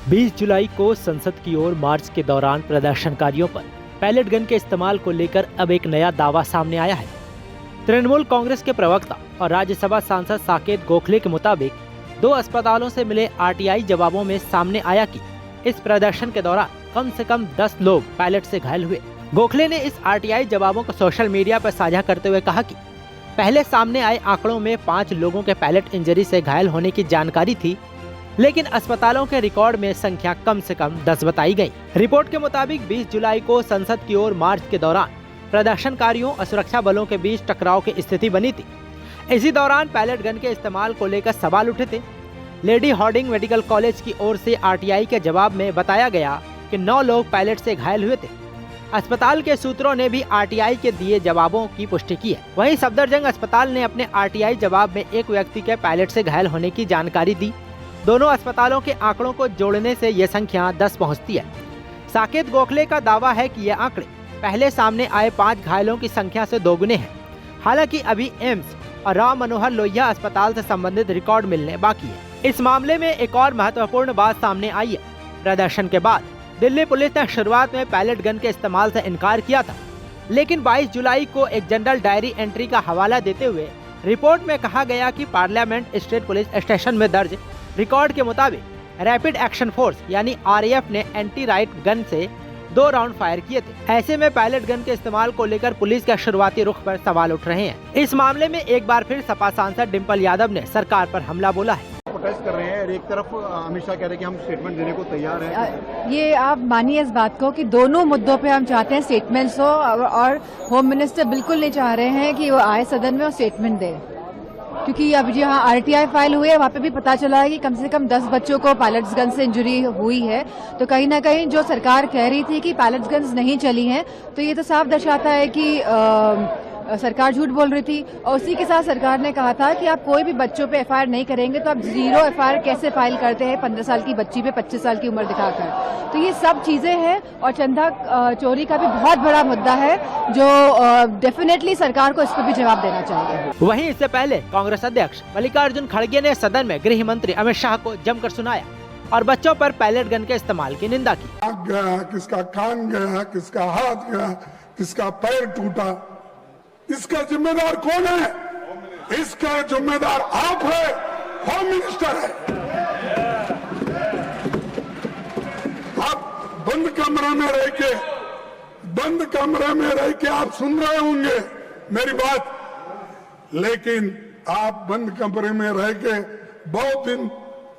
20 जुलाई को संसद की ओर मार्च के दौरान प्रदर्शनकारियों पर पैलेट गन के इस्तेमाल को लेकर अब एक नया दावा सामने आया है। तृणमूल कांग्रेस के प्रवक्ता और राज्यसभा सांसद साकेत गोखले के मुताबिक 2 अस्पतालों से मिले आरटीआई जवाबों में सामने आया कि इस प्रदर्शन के दौरान कम से कम 10 लोग पैलेट से घायल हुए। गोखले ने इस आरटीआई जवाबों को सोशल मीडिया पर साझा करते हुए कहा कि पहले सामने आए आंकड़ों में 5 लोगों के पैलेट इंजरी से घायल होने की जानकारी थी, लेकिन अस्पतालों के रिकॉर्ड में संख्या कम से कम 10 बताई गई। रिपोर्ट के मुताबिक 20 जुलाई को संसद की ओर मार्च के दौरान प्रदर्शनकारियों और सुरक्षा बलों के बीच टकराव की स्थिति बनी थी। इसी दौरान पैलेट गन के इस्तेमाल को लेकर सवाल उठे थे। लेडी हार्डिंग मेडिकल कॉलेज की ओर से आरटीआई के जवाब में बताया गया कि 9 लोग पैलेट से घायल हुए थे। अस्पताल के सूत्रों ने भी आरटीआई के दिए जवाबों की पुष्टि की है। वहीं सफदरजंग अस्पताल ने अपने आरटीआई जवाब में एक व्यक्ति के पैलेट से घायल होने की जानकारी दी। दोनों अस्पतालों के आंकड़ों को जोड़ने से ये संख्या 10 पहुंचती है। साकेत गोखले का दावा है कि ये आंकड़े पहले सामने आए 5 घायलों की संख्या से दोगुने हैं। हालांकि अभी एम्स और राम मनोहर लोहिया अस्पताल से संबंधित रिकॉर्ड मिलने बाकी है। इस मामले में एक और महत्वपूर्ण बात सामने आई है। प्रदर्शन के बाद दिल्ली पुलिस ने शुरुआत में पैलेट गन के इस्तेमाल से इनकार किया था, लेकिन 22 जुलाई को एक जनरल डायरी एंट्री का हवाला देते हुए रिपोर्ट में कहा गया कि पार्लियामेंट स्टेट पुलिस स्टेशन में दर्ज रिकॉर्ड के मुताबिक रैपिड एक्शन फोर्स यानी आरएएफ ने एंटी राइट गन से 2 राउंड फायर किए थे। ऐसे में पैलेट गन के इस्तेमाल को लेकर पुलिस के शुरुआती रुख पर सवाल उठ रहे हैं। इस मामले में एक बार फिर सपा सांसद डिम्पल यादव ने सरकार पर हमला बोला है। प्रोटेस्ट कर रहे हैं और एक तरफ अमित शाह कह रहे हैं कि हम स्टेटमेंट देने को तैयार हैं। ये आप मानिए इस बात को कि दोनों मुद्दों पे हम चाहते हैं स्टेटमेंट्स हो, और होम मिनिस्टर बिल्कुल नहीं चाह रहे हैं कि वो आए सदन में और स्टेटमेंट दे, क्योंकि अब जहाँ आरटीआई फाइल हुई है वहाँ पे भी पता चला है कि कम से कम 10 बच्चों को पैलेट्स गन से इंजरी हुई है। तो कहीं ना कहीं जो सरकार कह रही थी कि पैलेट्स गन्स नहीं चली हैं, तो ये तो साफ दर्शाता है कि सरकार झूठ बोल रही थी। और उसी के साथ सरकार ने कहा था कि आप कोई भी बच्चों पे एफआईआर नहीं करेंगे, तो आप 0 एफआईआर कैसे फाइल करते हैं 15 साल की बच्ची पे 25 साल की उम्र दिखाकर। तो ये सब चीजें हैं और चंदा चोरी का भी बहुत बड़ा मुद्दा है जो डेफिनेटली सरकार को इस पर भी जवाब देना चाहिए। वहीं इससे पहले कांग्रेस अध्यक्ष मल्लिकार्जुन खड़गे ने सदन में गृह मंत्री अमित शाह को जमकर सुनाया और बच्चों पर पैलेट गन के इस्तेमाल की निंदा की। आँख गया, किसका कान गया, किसका हाथ गया, किसका पैर टूटा, इसका जिम्मेदार कौन है? इसका जिम्मेदार आप है, होम मिनिस्टर है। आप बंद कमरे में रह के आप सुन रहे होंगे मेरी बात, लेकिन आप बंद कमरे में रह के बहुत दिन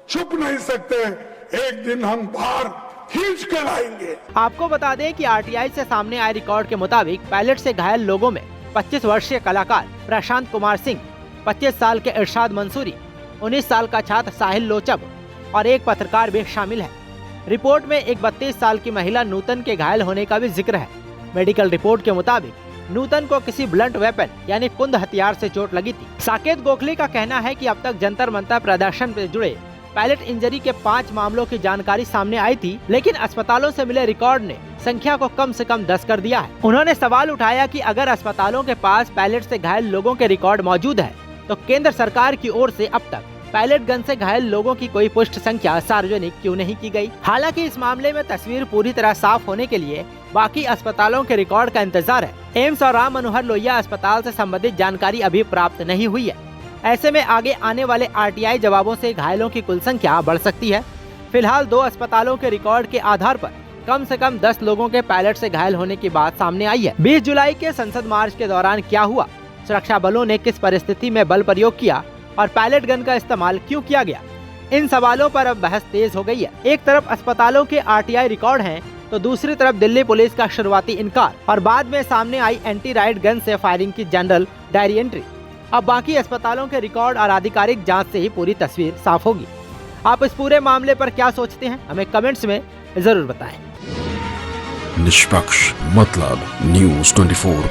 छुप नहीं सकते। एक दिन हम बाहर खींच के लाएंगे। आपको बता दें कि आरटीआई से सामने आए रिकॉर्ड के मुताबिक पैलेट से घायल लोगों में 25 वर्षीय कलाकार प्रशांत कुमार सिंह, 25 साल के इरशाद मंसूरी, 19 साल का छात्र साहिल लोचब और एक पत्रकार भी शामिल है। रिपोर्ट में एक 32 साल की महिला नूतन के घायल होने का भी जिक्र है। मेडिकल रिपोर्ट के मुताबिक नूतन को किसी ब्लंट वेपन यानी कुंद हथियार से चोट लगी थी। साकेत गोखले का कहना है कि अब तक जंतर मंतर प्रदर्शन से जुड़े पैलेट इंजरी के 5 मामलों की जानकारी सामने आई थी, लेकिन अस्पतालों से मिले रिकॉर्ड ने संख्या को कम से कम 10 कर दिया है। उन्होंने सवाल उठाया कि अगर अस्पतालों के पास पैलेट से घायल लोगों के रिकॉर्ड मौजूद है, तो केंद्र सरकार की ओर से अब तक पैलेट गन से घायल लोगों की कोई पुष्ट संख्या सार्वजनिक क्यों नहीं की गई। हालांकि इस मामले में तस्वीर पूरी तरह साफ होने के लिए बाकी अस्पतालों के रिकॉर्ड का इंतजार है। एम्स और राम मनोहर लोहिया अस्पताल से संबंधित जानकारी अभी प्राप्त नहीं हुई है। ऐसे में आगे आने वाले आरटीआई जवाबों से घायलों की कुल संख्या बढ़ सकती है। फिलहाल 2 अस्पतालों के रिकॉर्ड के आधार पर कम से कम 10 लोगों के पैलेट से घायल होने की बात सामने आई है। 20 जुलाई के संसद मार्च के दौरान क्या हुआ, सुरक्षा बलों ने किस परिस्थिति में बल प्रयोग किया और पैलेट गन का इस्तेमाल क्यों किया गया, इन सवालों पर अब बहस तेज हो गई है। एक तरफ अस्पतालों के आरटीआई रिकॉर्ड हैं, तो दूसरी तरफ दिल्ली पुलिस का शुरुआती इनकार और बाद में सामने आई एंटी राइट गन से फायरिंग की जनरल डायरी एंट्री। अब बाकी अस्पतालों के रिकॉर्ड और आधिकारिक जांच से ही पूरी तस्वीर साफ होगी। आप इस पूरे मामले पर क्या सोचते हैं, हमें कमेंट्स में जरूर बताएं। निष्पक्ष मतलब न्यूज़ 24